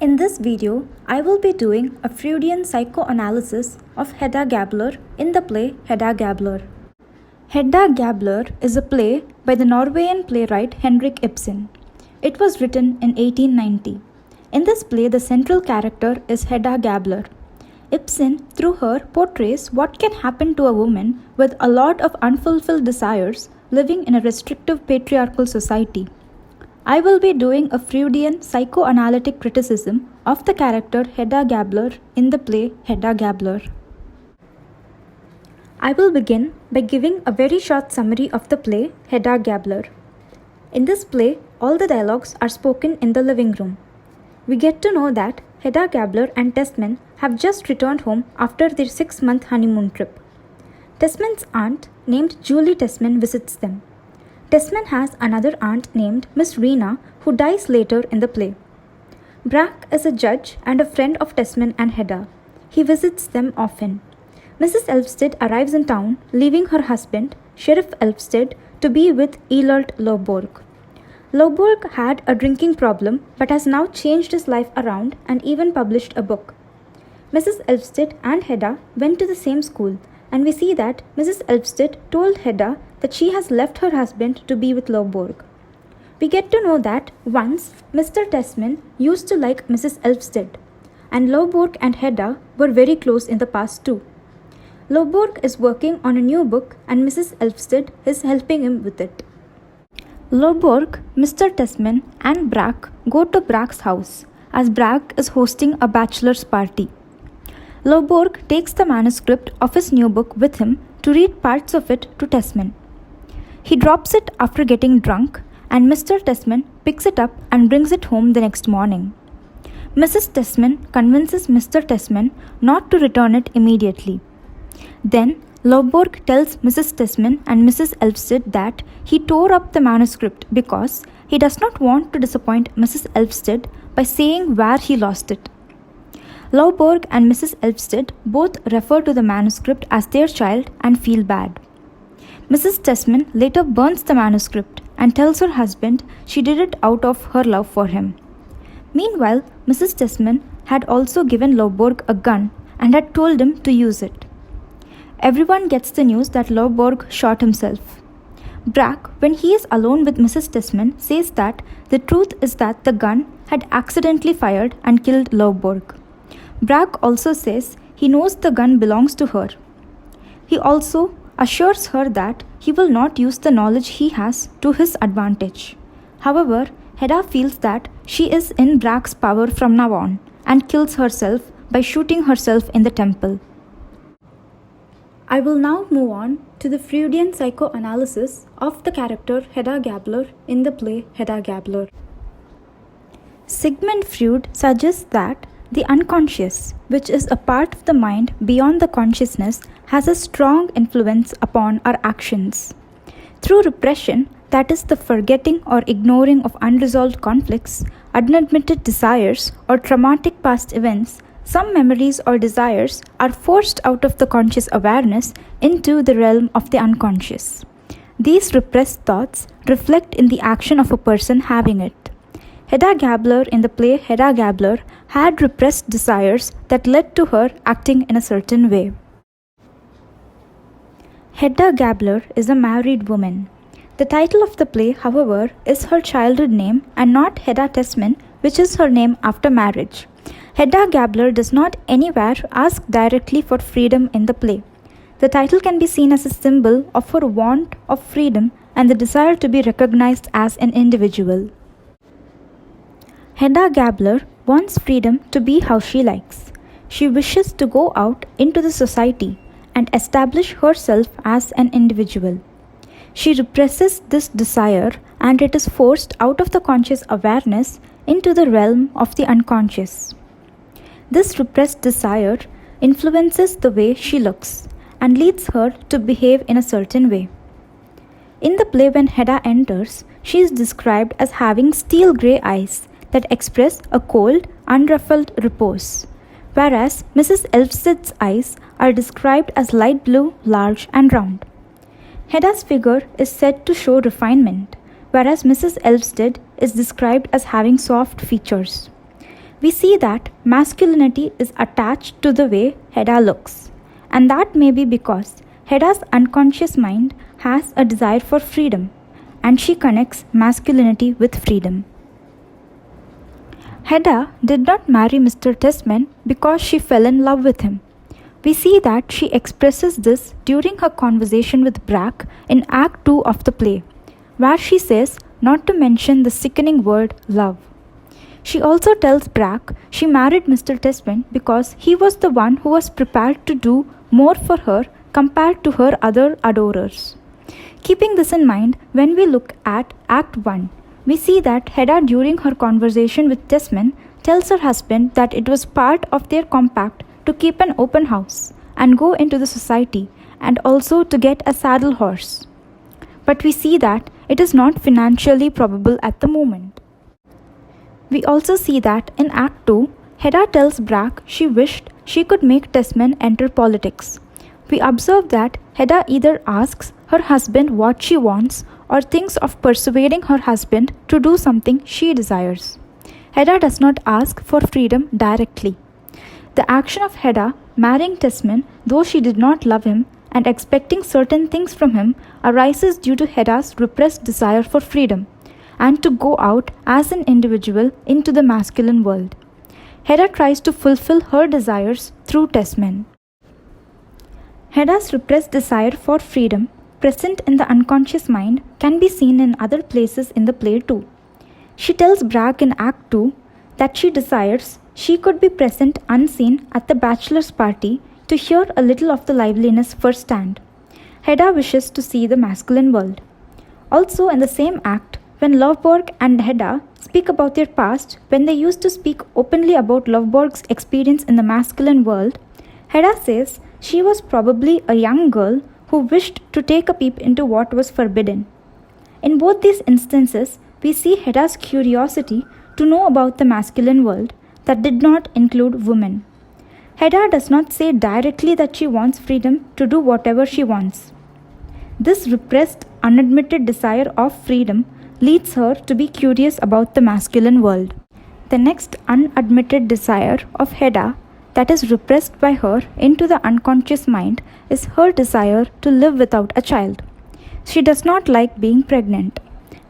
In this video, I will be doing a Freudian psychoanalysis of Hedda Gabler in the play Hedda Gabler. Hedda Gabler is a play by the Norwegian playwright Henrik Ibsen. It was written in 1890. In this play, the central character is Hedda Gabler. Ibsen, through her, portrays what can happen to a woman with a lot of unfulfilled desires living in a restrictive patriarchal society. I will be doing a Freudian psychoanalytic criticism of the character Hedda Gabler in the play Hedda Gabler. I will begin by giving a very short summary of the play Hedda Gabler. In this play, all the dialogues are spoken in the living room. We get to know that Hedda Gabler and Tesman have just returned home after their 6-month honeymoon trip. Tesman's aunt, named Julie Tesman, visits them. Tesman has another aunt named Miss Rena who dies later in the play. Brack is a judge and a friend of Tesman and Hedda. He visits them often. Mrs. Elvsted arrives in town, leaving her husband, Sheriff Elvsted, to be with Elert Loborg. Loborg had a drinking problem but has now changed his life around and even published a book. Mrs. Elvsted and Hedda went to the same school, and we see that Mrs. Elvsted told Hedda that she has left her husband to be with Loborg. We get to know that once Mr. Tesman used to like Mrs. Elvsted, and Loborg and Hedda were very close in the past too. Loborg is working on a new book and Mrs. Elvsted is helping him with it. Loborg, Mr. Tesman and Brack go to Brack's house as Brack is hosting a bachelor's party. Loborg takes the manuscript of his new book with him to read parts of it to Tesman. He drops it after getting drunk, and Mr. Tesman picks it up and brings it home the next morning. Mrs. Tesman convinces Mr. Tesman not to return it immediately. Then Loborg tells Mrs. Tesman and Mrs. Elvsted that he tore up the manuscript because he does not want to disappoint Mrs. Elvsted by saying where he lost it. Loborg and Mrs. Elvsted both refer to the manuscript as their child and feel bad. Mrs. Tesman later burns the manuscript and tells her husband she did it out of her love for him. Meanwhile, Mrs. Tesman had also given Loborg a gun and had told him to use it. Everyone gets the news that Loborg shot himself. Brack, when he is alone with Mrs. Tesman, says that the truth is that the gun had accidentally fired and killed Loborg. Brack also says he knows the gun belongs to her. He also assures her that he will not use the knowledge he has to his advantage. However, Hedda feels that she is in Brack's power from now on and kills herself by shooting herself in the temple. I will now move on to the Freudian psychoanalysis of the character Hedda Gabler in the play Hedda Gabler. Sigmund Freud suggests that the unconscious, which is a part of the mind beyond the consciousness, has a strong influence upon our actions. Through repression, that is the forgetting or ignoring of unresolved conflicts, unadmitted desires, or traumatic past events, some memories or desires are forced out of the conscious awareness into the realm of the unconscious. These repressed thoughts reflect in the action of a person having it. Hedda Gabler in the play Hedda Gabler had repressed desires that led to her acting in a certain way. Hedda Gabler is a married woman. The title of the play, however, is her childhood name and not Hedda Tesman, which is her name after marriage. Hedda Gabler does not anywhere ask directly for freedom in the play. The title can be seen as a symbol of her want of freedom and the desire to be recognized as an individual. Hedda Gabler wants freedom to be how she likes. She wishes to go out into the society and establish herself as an individual. She represses this desire and it is forced out of the conscious awareness into the realm of the unconscious. This repressed desire influences the way she looks and leads her to behave in a certain way. In the play, when Hedda enters, she is described as having steel grey eyes that express a cold, unruffled repose, whereas Mrs. Elvsted's eyes are described as light blue, large and round. Hedda's figure is said to show refinement, whereas Mrs. Elvsted is described as having soft features. we see that masculinity is attached to the way Hedda looks, and that may be because Hedda's unconscious mind has a desire for freedom, and she connects masculinity with freedom. Hedda did not marry Mr. Tesman because she fell in love with him. We see that she expresses this during her conversation with Brack in Act 2 of the play, where she says not to mention the sickening word love. She also tells Brack she married Mr. Tesman because he was the one who was prepared to do more for her compared to her other adorers. Keeping this in mind, when we look at Act 1, we see that Hedda during her conversation with Tesman tells her husband that it was part of their compact to keep an open house and go into the society and also to get a saddle horse. But we see that it is not financially probable at the moment. We also see that in Act 2, Hedda tells Brack she wished she could make Tesman enter politics. We observe that Hedda either asks her husband what she wants or thinks of persuading her husband to do something she desires. Hedda does not ask for freedom directly. The action of Hedda marrying Tesman, though she did not love him, and expecting certain things from him arises due to Hedda's repressed desire for freedom and to go out as an individual into the masculine world. Hedda tries to fulfill her desires through Tesman. Hedda's repressed desire for freedom, present in the unconscious mind, can be seen in other places in the play too. She tells Brack in Act 2 that she desires she could be present unseen at the bachelor's party to hear a little of the liveliness firsthand. Hedda wishes to see the masculine world. Also in the same act, when Lovborg and Hedda speak about their past, when they used to speak openly about Lovborg's experience in the masculine world, Hedda says she was probably a young girl who wished to take a peep into what was forbidden. In both these instances, we see Hedda's curiosity to know about the masculine world that did not include women. Hedda does not say directly that she wants freedom to do whatever she wants. This repressed, unadmitted desire of freedom leads her to be curious about the masculine world. The next unadmitted desire of Hedda that is repressed by her into the unconscious mind is her desire to live without a child. She does not like being pregnant.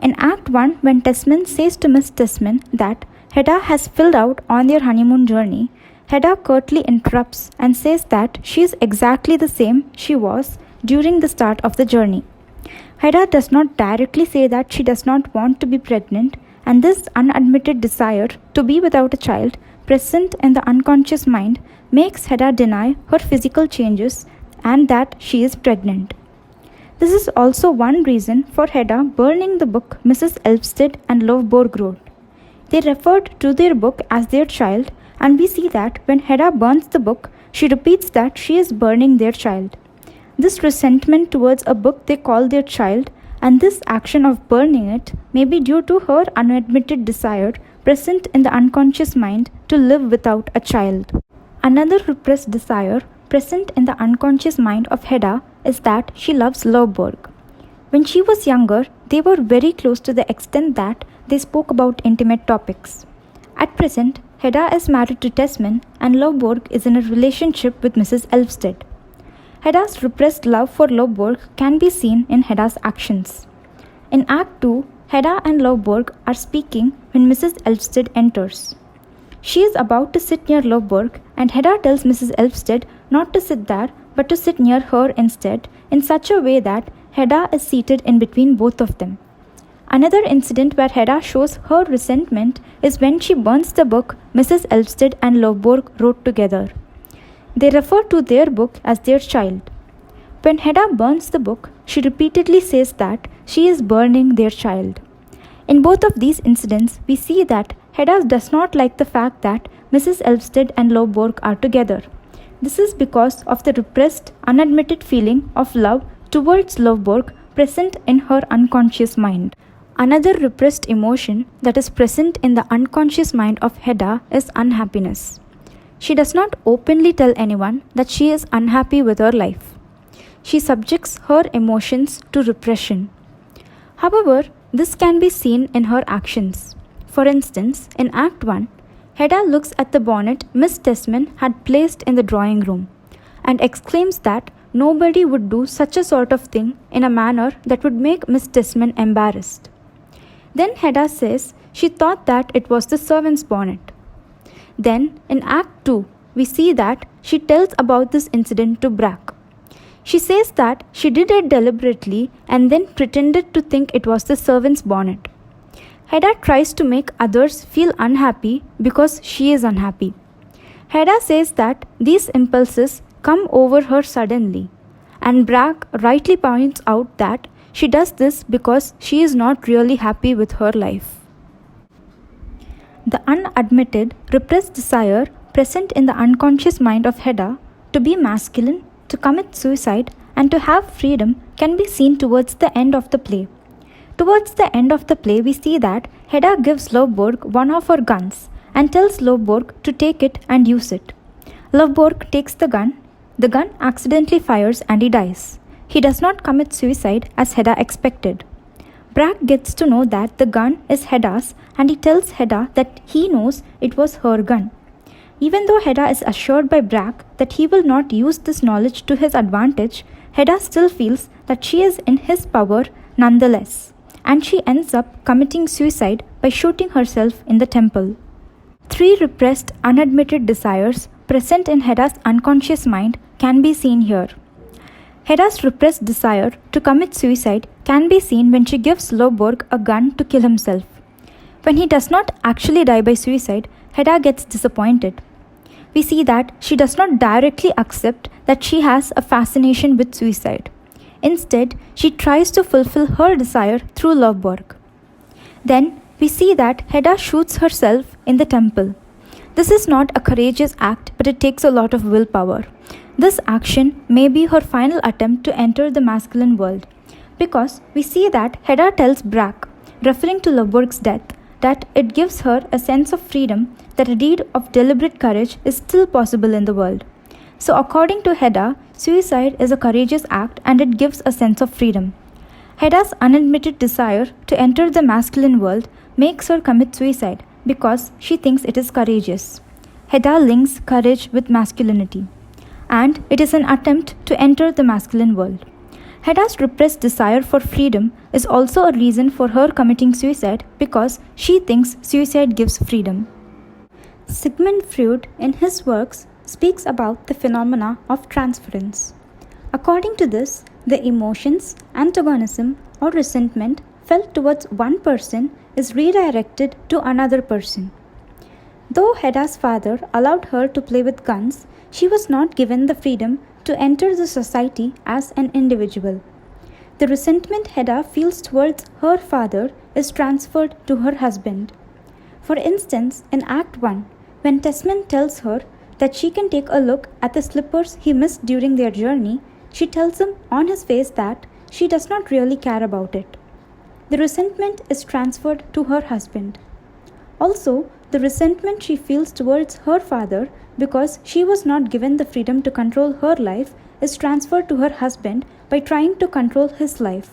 In Act 1, when Tesman says to Miss Tesman that Hedda has filled out on their honeymoon journey, Hedda curtly interrupts and says that she is exactly the same she was during the start of the journey. Hedda does not directly say that she does not want to be pregnant, and this unadmitted desire to be without a child present in the unconscious mind makes Hedda deny her physical changes and that she is pregnant. This is also one reason for Hedda burning the book Mrs. Elvsted and Lovborg wrote. They referred to their book as their child, and we see that when Hedda burns the book, she repeats that she is burning their child. This resentment towards a book they call their child, and this action of burning it may be due to her unadmitted desire present in the unconscious mind to live without a child. Another repressed desire present in the unconscious mind of Hedda is that she loves Lovborg. When she was younger, they were very close to the extent that they spoke about intimate topics. At present, Hedda is married to Tesman and Lovborg is in a relationship with Mrs. Elvsted. Hedda's repressed love for Lovborg can be seen in Hedda's actions. In Act 2, Hedda and Lovborg are speaking when Mrs. Elvsted enters. She is about to sit near Lovborg, and Hedda tells Mrs. Elvsted not to sit there but to sit near her instead, in such a way that Hedda is seated in between both of them. Another incident where Hedda shows her resentment is when she burns the book Mrs. Elvsted and Lovborg wrote together. They refer to their book as their child. When Hedda burns the book, she repeatedly says that she is burning their child. In both of these incidents, we see that Hedda does not like the fact that Mrs. Elvsted and Lovborg are together. This is because of the repressed, unadmitted feeling of love towards Lovborg present in her unconscious mind. Another repressed emotion that is present in the unconscious mind of Hedda is unhappiness. She does not openly tell anyone that she is unhappy with her life. She subjects her emotions to repression. However, this can be seen in her actions. For instance, in Act 1, Hedda looks at the bonnet Miss Tesman had placed in the drawing room and exclaims that nobody would do such a sort of thing in a manner that would make Miss Tesman embarrassed. Then Hedda says she thought that it was the servant's bonnet. Then, in Act 2, we see that she tells about this incident to Brack. She says that she did it deliberately and then pretended to think it was the servant's bonnet. Hedda tries to make others feel unhappy because she is unhappy. Hedda says that these impulses come over her suddenly, and Brack rightly points out that she does this because she is not really happy with her life. The unadmitted, repressed desire present in the unconscious mind of Hedda to be masculine, to commit suicide, and to have freedom can be seen towards the end of the play. Towards the end of the play, we see that Hedda gives Lovborg one of her guns and tells Lovborg to take it and use it. Lovborg takes the gun accidentally fires and he dies. He does not commit suicide as Hedda expected. Brack gets to know that the gun is Hedda's and he tells Hedda that he knows it was her gun. Even though Hedda is assured by Brack that he will not use this knowledge to his advantage, Hedda still feels that she is in his power nonetheless, and she ends up committing suicide by shooting herself in the temple. 3 repressed, unadmitted desires present in Hedda's unconscious mind can be seen here. Hedda's repressed desire to commit suicide can be seen when she gives Lovborg a gun to kill himself. When he does not actually die by suicide, Hedda gets disappointed. We see that she does not directly accept that she has a fascination with suicide. Instead, she tries to fulfill her desire through Lovborg. Then, we see that Hedda shoots herself in the temple. This is not a courageous act, but it takes a lot of willpower. This action may be her final attempt to enter the masculine world, because we see that Hedda tells Brack, referring to Lovborg's death, that it gives her a sense of freedom, that a deed of deliberate courage is still possible in the world. So according to Hedda, suicide is a courageous act and it gives a sense of freedom. Hedda's unadmitted desire to enter the masculine world makes her commit suicide because she thinks it is courageous. Hedda links courage with masculinity, and it is an attempt to enter the masculine world. Hedda's repressed desire for freedom is also a reason for her committing suicide because she thinks suicide gives freedom. Sigmund Freud, in his works, speaks about the phenomena of transference. According to this, the emotions, antagonism, or resentment felt towards one person is redirected to another person. Though Hedda's father allowed her to play with guns, she was not given the freedom to enter the society as an individual. The resentment Hedda feels towards her father is transferred to her husband. For instance, in Act 1, when Tesman tells her that she can take a look at the slippers he missed during their journey, she tells him on his face that she does not really care about it. The resentment is transferred to her husband. Also, the resentment she feels towards her father because she was not given the freedom to control her life is transferred to her husband by trying to control his life.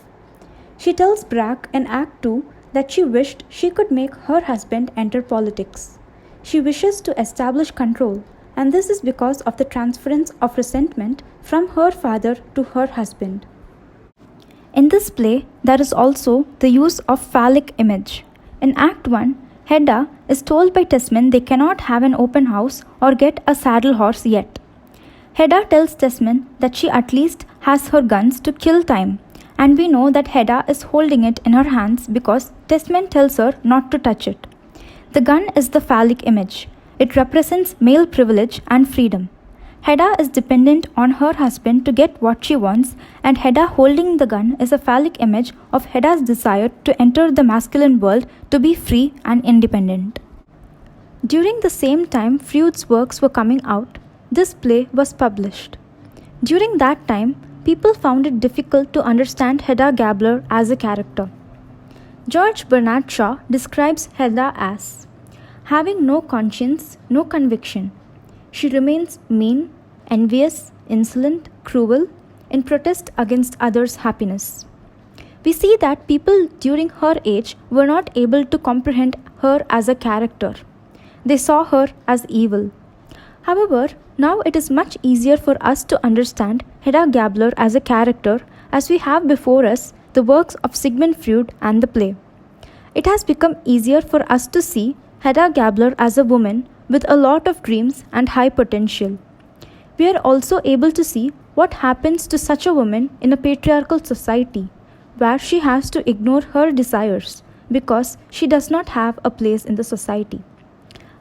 She tells Brack in Act 2 that she wished she could make her husband enter politics. She wishes to establish control, and this is because of the transference of resentment from her father to her husband. In this play, there is also the use of phallic image. In Act 1, Hedda is told by Tesman they cannot have an open house or get a saddle horse yet. Hedda tells Tesman that she at least has her guns to kill time, and we know that Hedda is holding it in her hands because Tesman tells her not to touch it. The gun is the phallic image. It represents male privilege and freedom. Hedda is dependent on her husband to get what she wants, and Hedda holding the gun is a phallic image of Hedda's desire to enter the masculine world to be free and independent. During the same time Freud's works were coming out, this play was published. During that time, people found it difficult to understand Hedda Gabler as a character. George Bernard Shaw describes Hedda as having no conscience, no conviction. She remains mean, envious, insolent, cruel, in protest against others' happiness. We see that people during her age were not able to comprehend her as a character. they saw her as evil. However, now it is much easier for us to understand Hedda Gabler as a character as we have before us the works of Sigmund Freud and the play. It has become easier for us to see Hedda Gabler as a woman with a lot of dreams and high potential. We are also able to see what happens to such a woman in a patriarchal society, where she has to ignore her desires because she does not have a place in the society.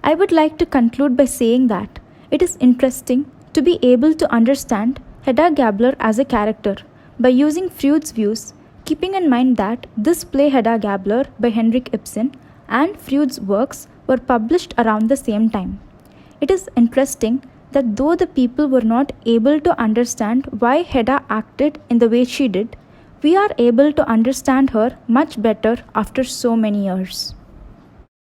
I would like to conclude by saying that it is interesting to be able to understand Hedda Gabler as a character by using Freud's views, keeping in mind that this play Hedda Gabler by Henrik Ibsen and Freud's works were published around the same time. It is interesting that though the people were not able to understand why Hedda acted in the way she did, we are able to understand her much better after so many years.